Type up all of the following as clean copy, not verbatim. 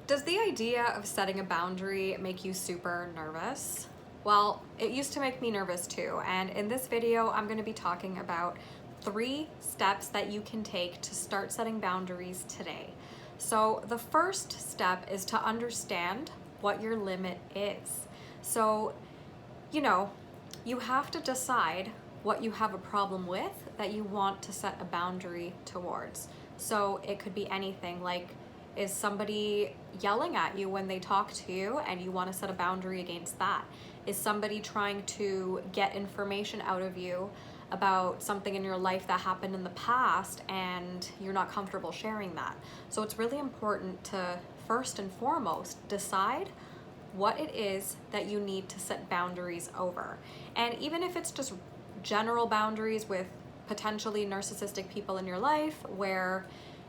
Does the idea of setting a boundary make you super nervous? Well, it used to make me nervous too, and in this video, I'm going to be talking about 3 steps that you can take to start setting boundaries today. So the first step is to understand what your limit is. So, you have to decide what you have a problem with that you want to set a boundary towards. So it could be anything like, is somebody yelling at you when they talk to you and you want to set a boundary against that? Is somebody trying to get information out of you about something in your life that happened in the past and you're not comfortable sharing that? So it's really important to first and foremost decide what it is that you need to set boundaries over. And even if it's just general boundaries with potentially narcissistic people in your life where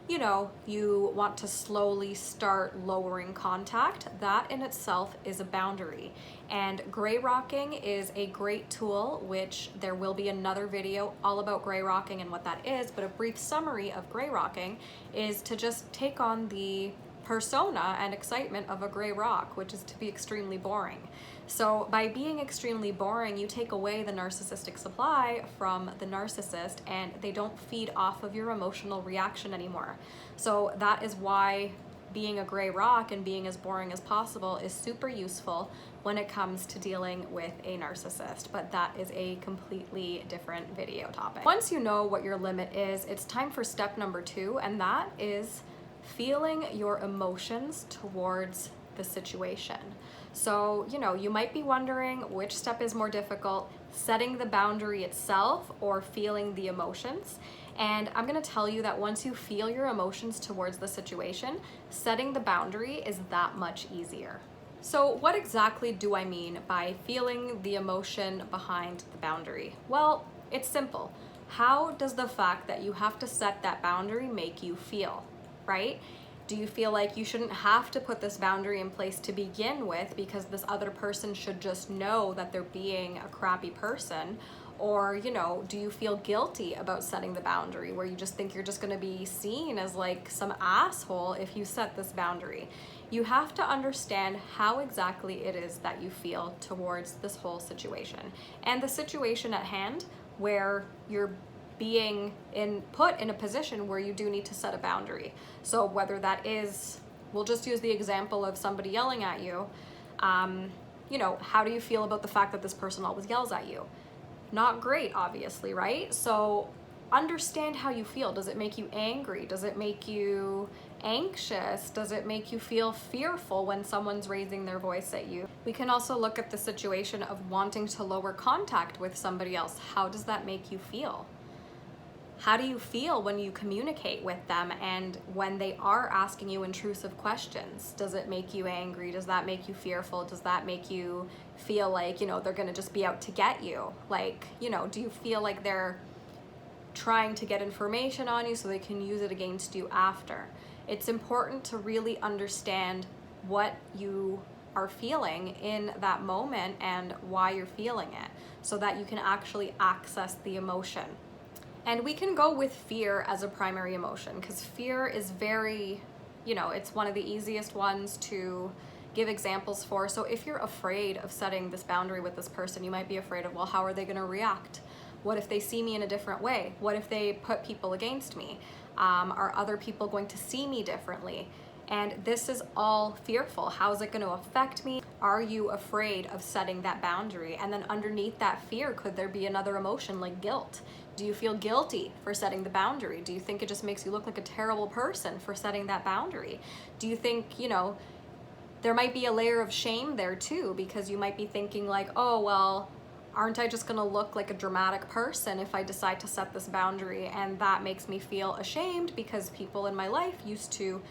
you want to slowly start lowering contact, that in itself is a boundary. And gray rocking is a great tool, which there will be another video all about gray rocking and what that is, but a brief summary of gray rocking is to just take on the persona and excitement of a gray rock, which is to be extremely boring. So by being extremely boring, you take away the narcissistic supply from the narcissist and they don't feed off of your emotional reaction anymore. So that is why being a gray rock and being as boring as possible is super useful when it comes to dealing with a narcissist, but that is a completely different video topic. Once you know what your limit is, it's time for step number 2, and that is feeling your emotions towards the situation. So, you might be wondering which step is more difficult, setting the boundary itself or feeling the emotions. And I'm going to tell you that once you feel your emotions towards the situation, setting the boundary is that much easier. So what exactly do I mean by feeling the emotion behind the boundary? Well, it's simple. How does the fact that you have to set that boundary make you feel, right? Do you feel like you shouldn't have to put this boundary in place to begin with because this other person should just know that they're being a crappy person? Or, do you feel guilty about setting the boundary where you just think you're just going to be seen as like some asshole if you set this boundary? You have to understand how exactly it is that you feel towards this whole situation and the situation at hand where you're being put in a position where you do need to set a boundary. So whether that is, we'll just use the example of somebody yelling at you, how do you feel about the fact that this person always yells at you? Not great, obviously, right? So understand how you feel. Does it make you angry? Does it make you anxious? Does it make you feel fearful when someone's raising their voice at you? We can also look at the situation of wanting to lower contact with somebody else. How does that make you feel? How do you feel when you communicate with them and when they are asking you intrusive questions? Does it make you angry? Does that make you fearful? Does that make you feel like, they're gonna just be out to get you? Like, do you feel like they're trying to get information on you so they can use it against you after? It's important to really understand what you are feeling in that moment and why you're feeling it so that you can actually access the emotion. And we can go with fear as a primary emotion because fear is very, it's one of the easiest ones to give examples for. So if you're afraid of setting this boundary with this person, you might be afraid of, well, how are they going to react? What if they see me in a different way? What if they put people against me? Are other people going to see me differently? And this is all fearful. How is it going to affect me? Are you afraid of setting that boundary? And then underneath that fear, could there be another emotion like guilt? Do you feel guilty for setting the boundary? Do you think it just makes you look like a terrible person for setting that boundary? Do you think, there might be a layer of shame there too, because you might be thinking like, oh, well, aren't I just gonna look like a dramatic person if I decide to set this boundary? And that makes me feel ashamed because people in my life used to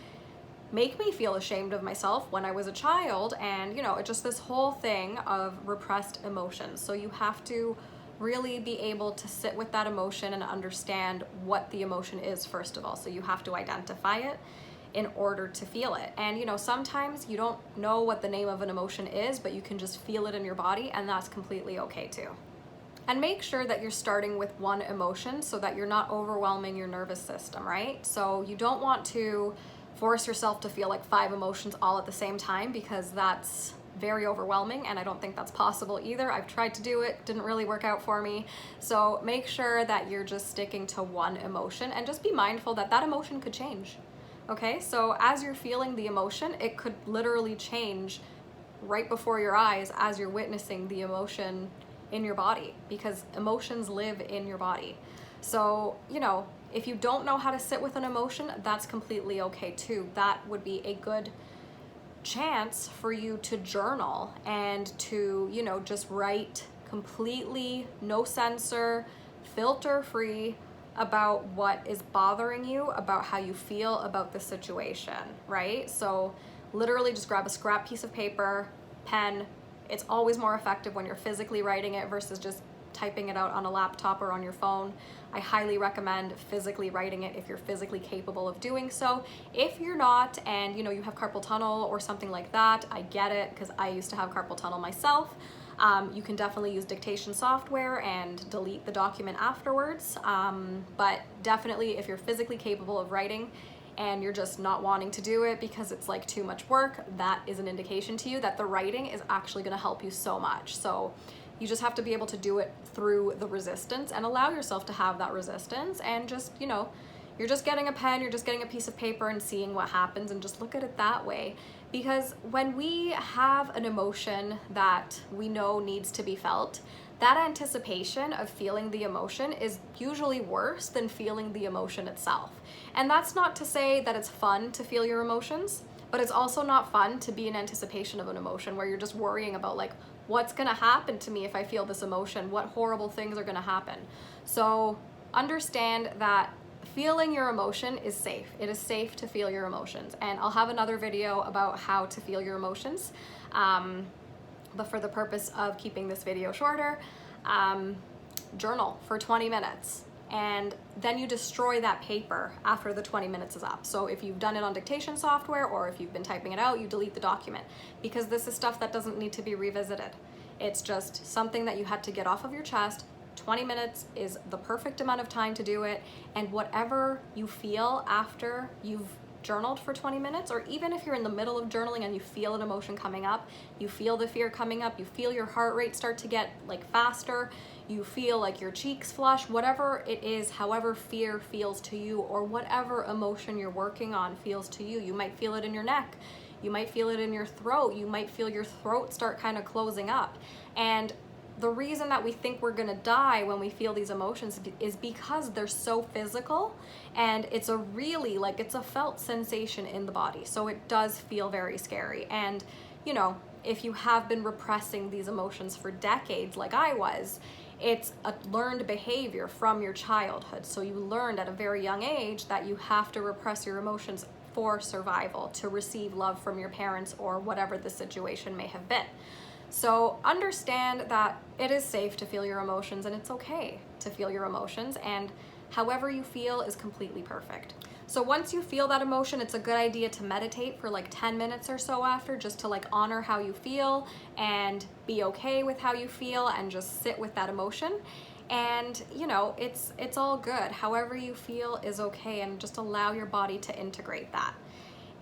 make me feel ashamed of myself when I was a child. And, it's just this whole thing of repressed emotions. So you have to really be able to sit with that emotion and understand what the emotion is first of all. So you have to identify it in order to feel it. And sometimes you don't know what the name of an emotion is, but you can just feel it in your body, and that's completely okay too. And make sure that you're starting with one emotion so that you're not overwhelming your nervous system, right? So you don't want to force yourself to feel like 5 emotions all at the same time, because that's very overwhelming, and I don't think that's possible either. I've tried to do it, didn't really work out for me. So make sure that you're just sticking to one emotion, and just be mindful that that emotion could change. Okay, so as you're feeling the emotion, it could literally change right before your eyes as you're witnessing the emotion in your body, because emotions live in your body. So, you know, if you don't know how to sit with an emotion, that's completely okay too. That would be a good chance for you to journal and to, you know, just write completely, no censor, filter free about what is bothering you, about how you feel about the situation, right? So literally just grab a scrap piece of paper, pen. It's always more effective when you're physically writing it versus just typing it out on a laptop or on your phone. I highly recommend physically writing it if you're physically capable of doing so. If you're not, and you know, you have carpal tunnel or something like that, I get it, because I used to have carpal tunnel myself. You can definitely use dictation software and delete the document afterwards. But definitely, if you're physically capable of writing and you're just not wanting to do it because it's like too much work, that is an indication to you that the writing is actually going to help you so much. So you just have to be able to do it through the resistance and allow yourself to have that resistance, and just, you know, you're just getting a pen, you're just getting a piece of paper and seeing what happens, and just look at it that way. Because when we have an emotion that we know needs to be felt, that anticipation of feeling the emotion is usually worse than feeling the emotion itself. And that's not to say that it's fun to feel your emotions, but it's also not fun to be in anticipation of an emotion where you're just worrying about like, what's gonna happen to me if I feel this emotion? What horrible things are gonna happen? So understand that feeling your emotion is safe. It is safe to feel your emotions. And I'll have another video about how to feel your emotions. But for the purpose of keeping this video shorter, journal for 20 minutes. And then you destroy that paper after the 20 minutes is up. So if you've done it on dictation software, or if you've been typing it out, you delete the document, because this is stuff that doesn't need to be revisited. It's just something that you had to get off of your chest. 20 minutes is the perfect amount of time to do it. And whatever you feel after you've journaled for 20 minutes, or even if you're in the middle of journaling and you feel an emotion coming up, you feel the fear coming up, you feel your heart rate start to get like faster, you feel like your cheeks flush, whatever it is, however fear feels to you, or whatever emotion you're working on feels to you. You might feel it in your neck, you might feel it in your throat, you might feel your throat start kind of closing up. And the reason that we think we're gonna die when we feel these emotions is because they're so physical, and it's a really, like, it's a felt sensation in the body. So it does feel very scary. And, you know, if you have been repressing these emotions for decades, like I was, it's a learned behavior from your childhood. So you learned at a very young age that you have to repress your emotions for survival, to receive love from your parents or whatever the situation may have been. So understand that it is safe to feel your emotions, and it's okay to feel your emotions, and however you feel is completely perfect. So once you feel that emotion, it's a good idea to meditate for like 10 minutes or so after, just to like honor how you feel and be okay with how you feel, and just sit with that emotion. And you know, it's all good. However you feel is okay, and just allow your body to integrate that.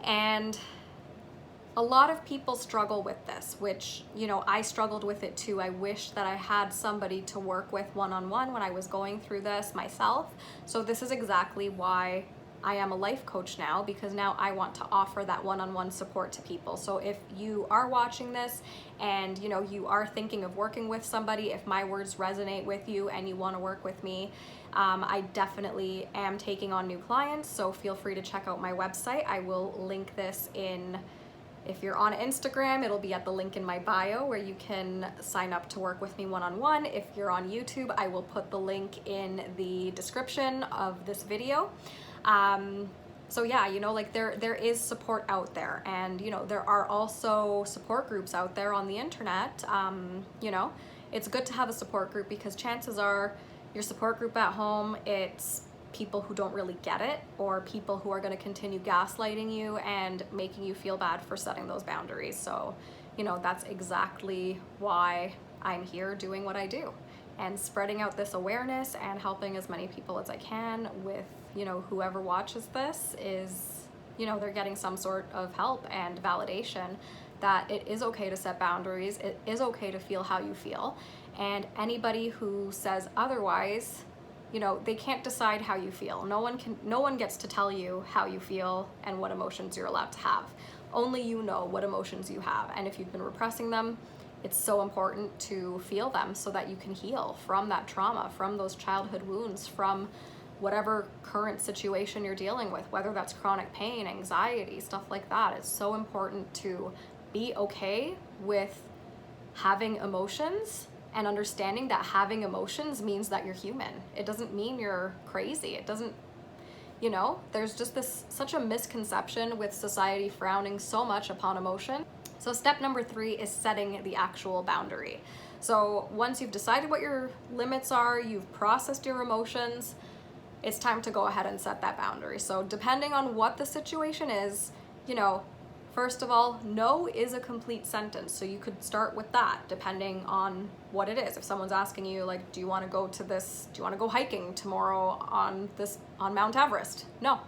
And a lot of people struggle with this, which, you know, I struggled with it too. I wish that I had somebody to work with one-on-one when I was going through this myself. So this is exactly why I am a life coach now, because now I want to offer that one-on-one support to people. So if you are watching this and, you know, you are thinking of working with somebody, if my words resonate with you and you want to work with me, I definitely am taking on new clients. So feel free to check out my website. I will link this in. If you're on Instagram, it'll be at the link in my bio where you can sign up to work with me one-on-one. If you're on YouTube, I will put the link in the description of this video. So yeah, you know, like there is support out there, and you know, there are also support groups out there on the internet. You know, it's good to have a support group, because chances are your support group at home, it's people who don't really get it, or people who are going to continue gaslighting you and making you feel bad for setting those boundaries. So, you know, that's exactly why I'm here doing what I do, and spreading out this awareness and helping as many people as I can with, you know, whoever watches this is you know, they're getting some sort of help and validation that it is okay to set boundaries, it is okay to feel how you feel. And anybody who says otherwise, you know, they can't decide how you feel. No one gets to tell you how you feel and what emotions you're allowed to have. Only you know what emotions you have. And if you've been repressing them, it's so important to feel them so that you can heal from that trauma, from those childhood wounds, from whatever current situation you're dealing with, whether that's chronic pain, anxiety, stuff like that. It's so important to be okay with having emotions and understanding that having emotions means that you're human. It doesn't mean you're crazy. It doesn't, you know, there's just such a misconception with society frowning so much upon emotion. So step number 3 is setting the actual boundary. So once you've decided what your limits are, you've processed your emotions, it's time to go ahead and set that boundary. So depending on what the situation is, you know, first of all, no is a complete sentence. So you could start with that depending on what it is. If someone's asking you, like, do you want to go to this, do you want to go hiking tomorrow on Mount Everest? No.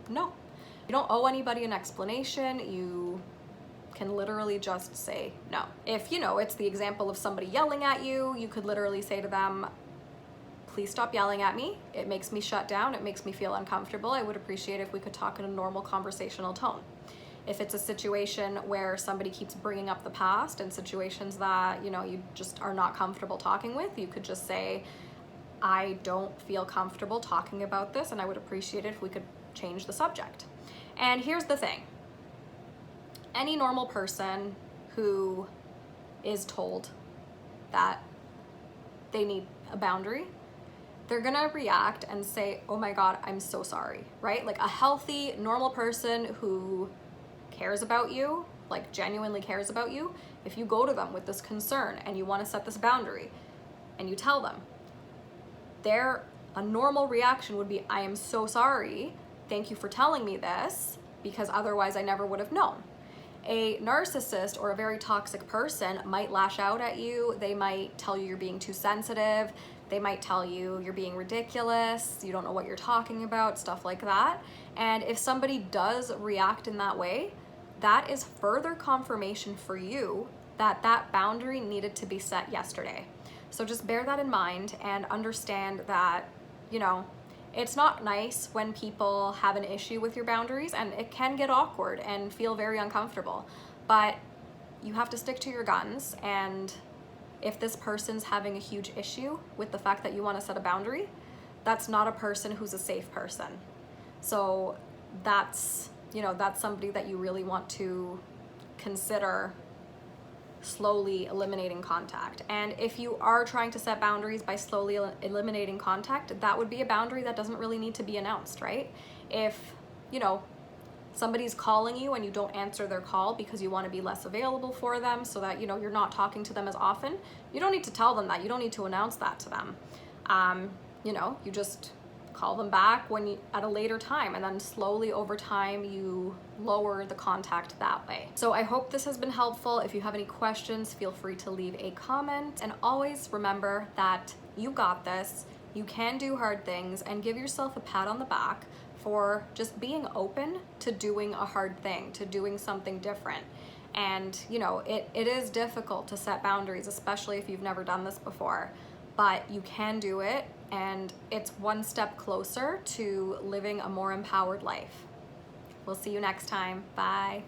You don't owe anybody an explanation. You can literally just say no. If, you know, it's the example of somebody yelling at you, you could literally say to them, please stop yelling at me. It makes me shut down. It makes me feel uncomfortable. I would appreciate if we could talk in a normal conversational tone. If it's a situation where somebody keeps bringing up the past and situations that, you know, you just are not comfortable talking with, you could just say, I don't feel comfortable talking about this and I would appreciate it if we could change the subject. And here's the thing. Any normal person who is told that they need a boundary, they're gonna react and say, oh my God, I'm so sorry, right? Like a healthy, normal person who cares about you, like genuinely cares about you, if you go to them with this concern and you wanna set this boundary and you tell them, a normal reaction would be, I am so sorry, thank you for telling me this, because otherwise I never would have known. A narcissist or a very toxic person might lash out at you. They might tell you you're being too sensitive. They might tell you you're being ridiculous. You don't know what you're talking about, stuff like that. And if somebody does react in that way, that is further confirmation for you that that boundary needed to be set yesterday. So just bear that in mind and understand that, you know, it's not nice when people have an issue with your boundaries, and it can get awkward and feel very uncomfortable, but you have to stick to your guns. And if this person's having a huge issue with the fact that you want to set a boundary, that's not a person who's a safe person. So that's, you know, that's somebody that you really want to consider slowly eliminating contact. And if you are trying to set boundaries by slowly eliminating contact, that would be a boundary that doesn't really need to be announced, right? If, you know, somebody's calling you and you don't answer their call because you want to be less available for them so that, you know, you're not talking to them as often, you don't need to tell them that. You don't need to announce that to them. You know, you just call them back at a later time, and then slowly over time you lower the contact that way. So I hope this has been helpful. If you have any questions, feel free to leave a comment, and always remember that you got this. You can do hard things, and give yourself a pat on the back for just being open to doing a hard thing, to doing something different. And you know, it is difficult to set boundaries, especially if you've never done this before, but you can do it, and it's one step closer to living a more empowered life. We'll see you next time. Bye.